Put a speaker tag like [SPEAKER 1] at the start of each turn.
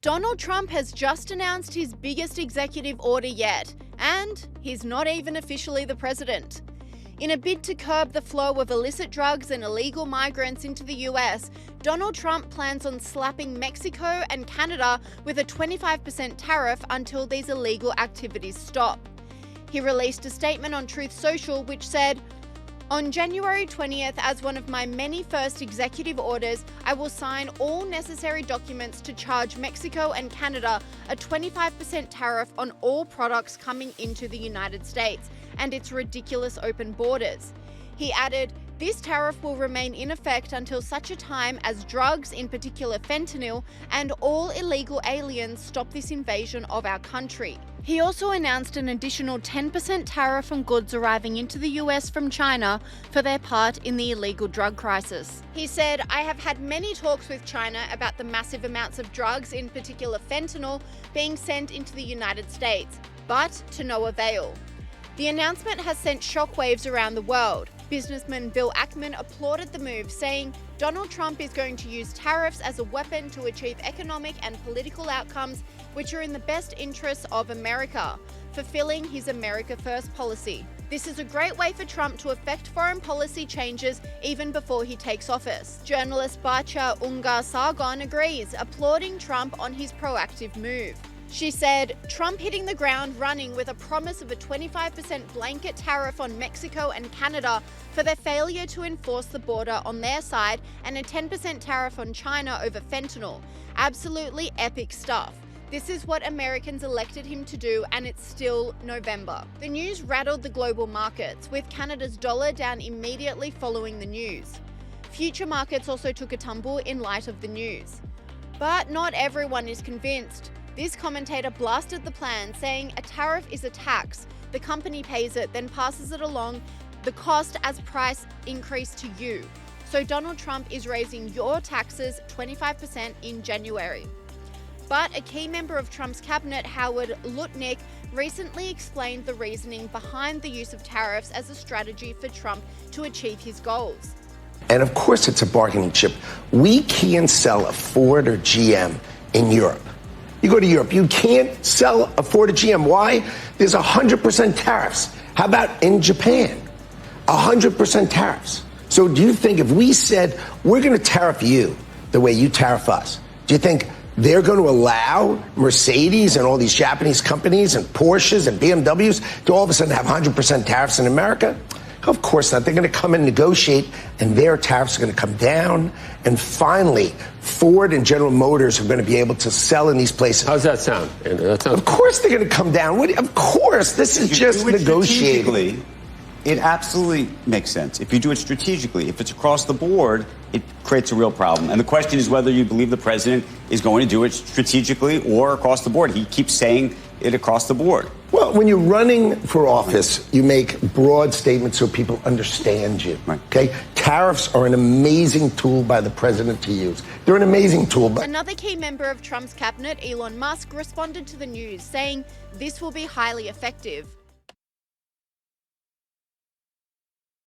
[SPEAKER 1] Donald Trump has just announced his biggest executive order yet, and he's not even officially the president. In a bid to curb the flow of illicit drugs and illegal migrants into the US, Donald Trump plans on slapping Mexico and Canada with a 25% tariff until these illegal activities stop. He released a statement on Truth Social which said, "On January 20th, as one of my many first executive orders, I will sign all necessary documents to charge Mexico and Canada a 25% tariff on all products coming into the United States and its ridiculous open borders." He added, "This tariff will remain in effect until such a time as drugs, in particular fentanyl, and all illegal aliens stop this invasion of our country." He also announced an additional 10% tariff on goods arriving into the US from China for their part in the illegal drug crisis. He said, "I have had many talks with China about the massive amounts of drugs, in particular fentanyl, being sent into the United States, but to no avail." The announcement has sent shockwaves around the world. Businessman Bill Ackman applauded the move, saying Donald Trump is going to use tariffs as a weapon to achieve economic and political outcomes which are in the best interests of America, fulfilling his America First policy. This is a great way for Trump to effect foreign policy changes even before he takes office. Journalist Bacha Ungar Sargon agrees, applauding Trump on his proactive move. She said, "Trump hitting the ground running with a promise of a 25% blanket tariff on Mexico and Canada for their failure to enforce the border on their side and a 10% tariff on China over fentanyl. Absolutely epic stuff. This is what Americans elected him to do, and it's still November." The news rattled the global markets, with Canada's dollar down immediately following the news. Future markets also took a tumble in light of the news. But not everyone is convinced. This commentator blasted the plan, saying a tariff is a tax. The company pays it, then passes it along, the cost as price increase to you. So Donald Trump is raising your taxes 25% in January. But a key member of Trump's cabinet, Howard Lutnick, recently explained the reasoning behind the use of tariffs as a strategy for Trump to achieve his goals.
[SPEAKER 2] And of course it's a bargaining chip. We can't sell a Ford or GM in Europe. You go to Europe, you can't sell a Ford or GM. Why? There's 100% tariffs. How about in Japan? 100% tariffs. So do you think if we said, we're going to tariff you the way you tariff us, do you think they're going to allow Mercedes and all these Japanese companies and Porsches and BMWs to all of a sudden have 100% tariffs in America? Of course not. They're going to come and negotiate, and their tariffs are going to come down. And finally, Ford and General Motors are going to be able to sell in these places.
[SPEAKER 3] How's that sound?
[SPEAKER 2] Of course they're going to come down. Of course. This is just negotiating.
[SPEAKER 4] It absolutely makes sense. If you do it strategically, if it's across the board, it creates a real problem. And the question is whether you believe the president is going to do it strategically or across the board. He keeps saying it across the board.
[SPEAKER 2] Well, when you're running for office, you make broad statements so people understand you.
[SPEAKER 4] Right.
[SPEAKER 2] Okay? Tariffs are an amazing tool by the president to use. They're an amazing tool. But
[SPEAKER 1] another key member of Trump's cabinet, Elon Musk, responded to the news, saying this will be highly effective.